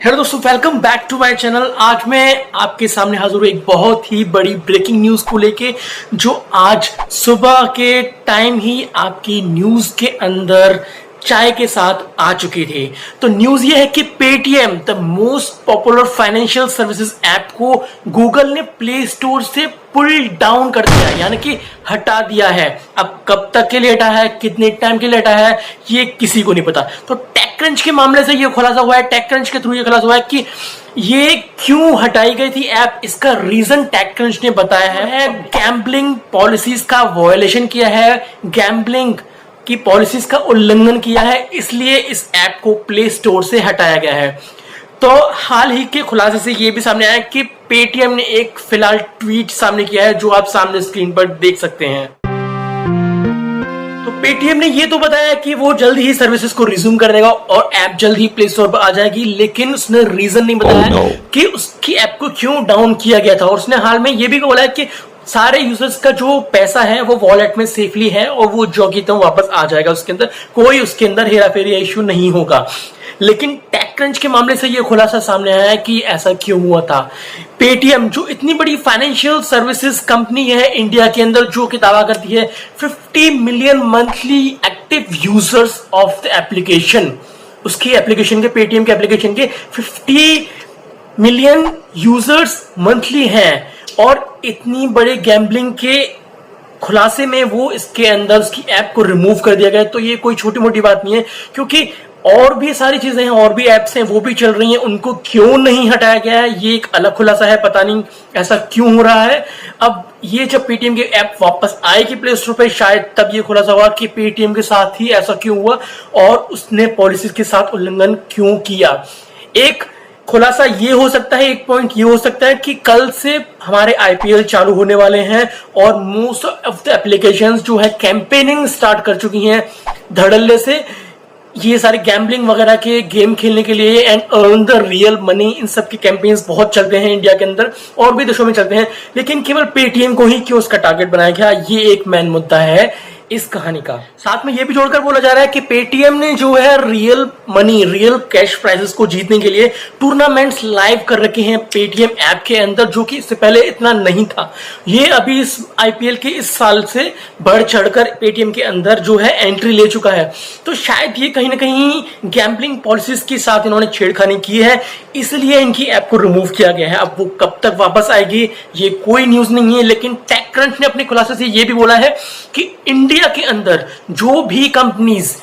Hello दोस्तों, welcome back to my channel. आज मैं आपके सामने हाजिर हूँ एक बहुत ही बड़ी ब्रेकिंग न्यूज को लेके, जो आज सुबह के टाइम ही आपकी न्यूज के अंदर चाय के साथ आ चुकी थी। तो न्यूज ये है कि Paytm, the most popular financial services app को गूगल ने प्ले स्टोर से पुल डाउन कर दिया, यानी कि हटा दिया है। अब कब तक के लिए हटा है, कितने टाइम के लिए हटा है, ये किसी को नहीं पता। तो टेकक्रंच के मामले से ये खुलासा हुआ है, टेकक्रंच के थ्रू ये खुलासा हुआ है कि ये क्यों हटाई गई थी ऐप। इसका रीजन टेकक्रंच ने बताया है, गैम्बलिंग पॉलिसीज का वायलेशन किया है, गैम्बलिंग की पॉलिसीज का उल्लंघन किया है, इसलिए इस ऐप को प्ले स्टोर से हटाया गया है। तो हाल ही के खुलासे से यह भी सामने आया कि पेटीएम ने एक फिलहाल ट्वीट सामने किया है, जो आप सामने स्क्रीन पर देख सकते हैं। तो पेटीएम ने ये तो बताया कि वो जल्द ही सर्विसेज को रिज्यूम कर देगा और ऐप जल्द ही प्ले स्टोर पर आ जाएगी, लेकिन उसने रीजन नहीं बताया कि उसकी ऐप को क्यों डाउन किया गया था। और उसने हाल में ये भी बोला है कि सारे यूजर्स का जो पैसा है वो वॉलेट में सेफली है और वो जो कि तो वापस आ जाएगा, उसके अंदर कोई उसके अंदर हेराफेरी इश्यू नहीं होगा। लेकिन टेकक्रंच के मामले से ये खुलासा सामने आया है कि ऐसा क्यों हुआ था। पेटीएम जो इतनी बड़ी फाइनेंशियल सर्विसेज कंपनी है इंडिया के अंदर, जो कि दावा करती है 50 million monthly active users of the application, उसकी एप्लीकेशन के, पेटीएम के एप्लीकेशन के 50 मिलियन यूजर्स मंथली हैं, और इतनी बड़े गैम्बलिंग के खुलासे में वो इसके अंदर उसकी ऐप को रिमूव कर दिया गया। तो ये कोई छोटी मोटी बात नहीं है, क्योंकि और भी सारी चीजें हैं, और भी ऐप्स हैं वो भी चल रही हैं, उनको क्यों नहीं हटाया गया है ये एक अलग खुलासा है। पता नहीं ऐसा क्यों हो रहा है। अब ये जब पेटीएम की ऐप वापस आएगी प्ले स्टोर पे, शायद तब ये खुलासा हुआ कि पेटीएम के साथ ही ऐसा क्यों हुआ और उसने पॉलिसीज के साथ उल्लंघन क्यों किया। एक खुलासा ये हो सकता है, एक पॉइंट ये हो सकता है कि कल से हमारे आईपीएल चालू होने वाले हैं और मोस्ट ऑफ द एप्लीकेशंस जो है कैंपेनिंग स्टार्ट कर चुकी हैं धड़ल्ले से, ये सारे गैम्बलिंग वगैरह के गेम खेलने के लिए and earn the real money, इन सब के कैंपेन्स बहुत चलते हैं इंडिया के अंदर और भी देशों में चलते हैं। लेकिन केवल पेटीएम को ही क्यों उसका टारगेट बनाया गया, ये एक मेन मुद्दा है इस कहानी का। साथ में यह भी जोड़कर बोला जा रहा है कि पेटीएम ने जो है real money, real cash prices को जीतने के लिए टूर्नामेंट्स लाइव कर रखे हैं पेटीएम ऐप के अंदर, जो कि इससे पहले इतना नहीं था। ये अभी इस आईपीएल के इस साल से बढ़ चढ़कर पेटीएम के अंदर जो है एंट्री ले चुका है। तो शायद ये कहीं ना कहीं गैम्बलिंग पॉलिसीज के साथ इन्होंने छेड़खानी की है, इसलिए इनकी ऐप को रिमूव किया गया है। अब वो कब तक वापस आएगी ये कोई न्यूज नहीं है, लेकिन टेकक्रंच ने अपने खुलासे से ये भी बोला है कि इंडिया के अंदर जो भी कंपनीज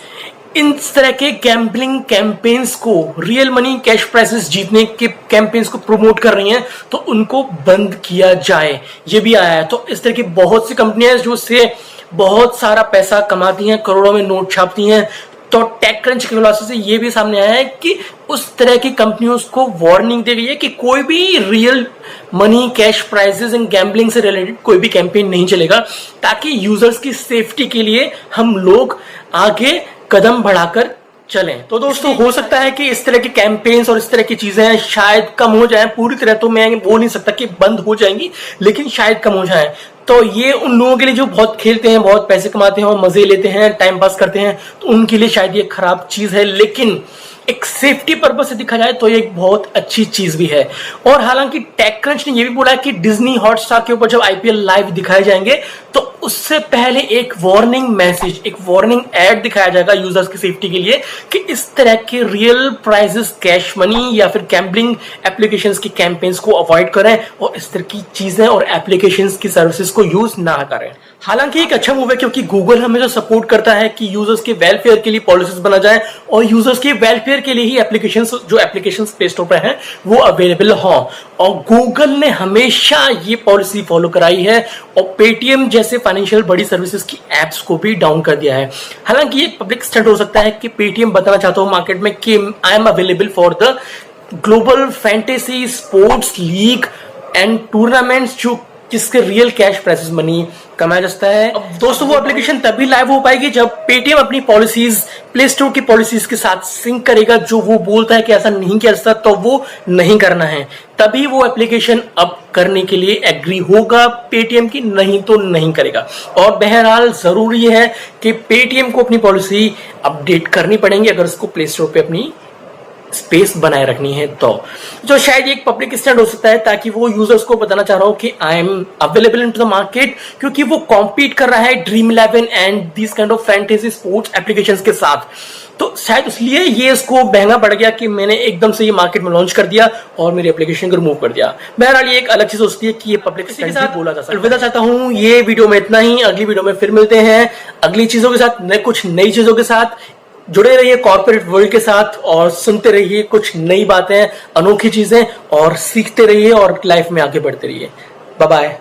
इन तरह के गैम्बलिंग कैंपेन्स को, रियल मनी कैश प्राइसेस जीतने के कैंपेन्स को प्रमोट कर रही हैं, तो उनको बंद किया जाए, ये भी आया है। तो इस तरह की बहुत सी कंपनियां जो से बहुत सारा पैसा कमाती हैं, करोड़ों में नोट छापती हैं। तो टेकक्रंच के खुलासे से ये भी सामने आया है कि उस तरह की कंपनियों को वार्निंग दी गई है कि कोई भी real money cash prices and gambling से रिलेटेड कोई भी कैंपेन नहीं चलेगा, ताकि यूजर्स की सेफ्टी के लिए हम लोग आगे कदम बढ़ाकर चलें। तो दोस्तों, हो सकता है कि इस तरह के कैंपेन्स और इस तरह की चीजें शायद कम हो जाएं। पूरी तरह तो मैं बोल नहीं सकता कि बंद हो जाएंगी, लेकिन शायद कम हो जाए। तो ये उन लोगों के लिए जो बहुत खेलते हैं, बहुत पैसे कमाते हैं और मजे लेते हैं, टाइम पास करते हैं, तो उनके लिए शायद ये खराब चीज है। लेकिन एक सेफ्टी पर्पज से देखा जाए तो ये एक बहुत अच्छी चीज भी है। और हालांकि टेकक्रंच ने यह भी बोला है कि डिज्नी हॉटस्टार के ऊपर जब आईपीएल लाइव दिखाए जाएंगे तो उससे पहले एक वार्निंग मैसेज, एक वार्निंग एड दिखाया जाएगा यूजर्स की सेफ्टी के लिए कि इस तरह के रियल प्राइजेस, कैश मनी या फिर गैम्बलिंग एप्लीकेशंस की कैंपेन्स को अवॉइड करें और इस तरह की चीजें और एप्लीकेशंस की सर्विसेज को यूज ना करें। हालांकि एक अच्छा मूव है, क्योंकि गूगल हमेशा सपोर्ट करता है कि यूजर्स के वेलफेयर के लिए पॉलिसीज बना जाए और यूजर्स के वेलफेयर के लिए ही एप्लीकेशंस प्ले स्टोर पर हैं वो अवेलेबल हों। और गूगल ने हमेशा ये पॉलिसी फॉलो कराई है और पेटीएम जैसे फाइनेंशियल बड़ी सर्विसेज की एप्स को भी डाउन कर दिया है। हालांकि ये पब्लिक स्टंट हो सकता है कि पेटीएम बताना चाहता हो मार्केट में कि I am available for the global fantasy sports league and tournaments, जो जिसके रियल कैश प्राइसेस मनी कमाया जाता है। अब दोस्तों, वो एप्लीकेशन तभी लाइव हो पाएगी जब पेटीएम अपनी पॉलिसीज प्ले स्टोर की पॉलिसीज के साथ सिंक करेगा। जो वो बोलता है कि ऐसा नहीं किया जाता तो वो नहीं करना है, तभी वो एप्लीकेशन अब करने के लिए एग्री होगा पेटीएम की, नहीं तो नहीं करेगा। और बहरहाल जरूरी है कि पेटीएम को अपनी पॉलिसी अपडेट करनी पड़ेगी अगर उसको प्ले स्टोर पे अपनी स्पेस बनाए रखनी है तो शायद ये एक पब्लिक स्टैंड हो सकता है, ताकि वो यूजर्स को बताना चाह रहा हूं कि I am available in to the market, क्योंकि वो कॉम्पीट कर रहा है Dream 11 and this kind of fantasy sports applications के साथ। तो शायद इसलिए ये इसको महंगा पड़ गया कि मैंने एकदम से ये मार्केट में लॉन्च कर दिया और मेरी एप्लीकेशन को रिमूव कर दिया। बहरहाल ये एक अलग चीज होती है कि ये पब्लिक के साथ बोला जा सकता है। अलविदा चाहता हूं, ये वीडियो में इतना ही। अगली वीडियो में फिर मिलते हैं अगली चीजों के साथ, कुछ नई चीजों के साथ। जुड़े रहिए कॉर्पोरेट वर्ल्ड के साथ और सुनते रहिए कुछ नई बातें, अनोखी चीजें, और सीखते रहिए और लाइफ में आगे बढ़ते रहिए। Bye bye.